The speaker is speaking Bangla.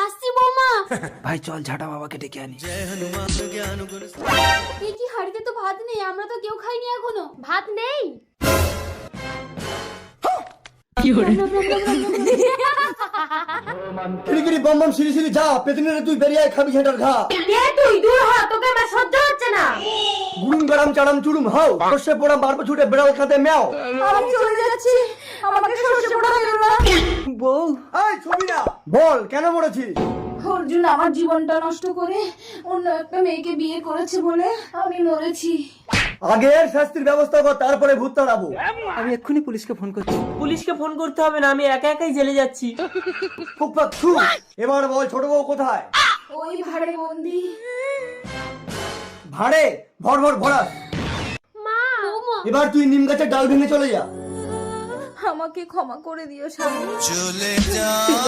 আসছি বৌমা। ভাই চল ঝাঁটা বাবাকে ডেকে আনি। এই কি হাড়িতে তো ভাত নেই, আমরা তো কেউ খাইনি এখনো। ভাত নেই? খিড়িখিড়ি বম বম সিঁড়ি সিঁড়ি যা, পেতনিরে তুই বেরিয়ে আয়, খাবি ঝেঁটার ঘা। কে তুই? দূর হ, তোকে আমার সহ্য হচ্ছে না। গুড়ুম গাড়াম চাড়াম চুড়ুম হাও, সর্ষে পোড়া মারবো ছুটে বেড়াল খাতে ম্যাও। আমি চলে যাচ্ছি, আমাকে সর্ষে পোড়া দিও না। বউ এই ছবি না, বল কেন মরেছিস? অর্জুন আমার জীবনটা নষ্ট করে অন্য একটা মেয়েকে বিয়ে করেছে বলে আমি মরেছি। আগে এর শাস্তির ব্যবস্থা কর, তারপরে ভূত তাড়াবো। আমি এক্ষুনি পুলিশকে ফোন করছি। পুলিশকে ফোন করতে হবে না, আমি একা একাই জেলে যাচ্ছি। ফুকফাক থু। এবার বল ছোট বউ কোথায়? ওই ভাড়ে বন্দি। ভাড়ে ভর ভর ভরাস। মা, এবার তুই নিম গাছের ডাল ভেঙে চলে যা। আমাকে ক্ষমা করে দিও স্বামী।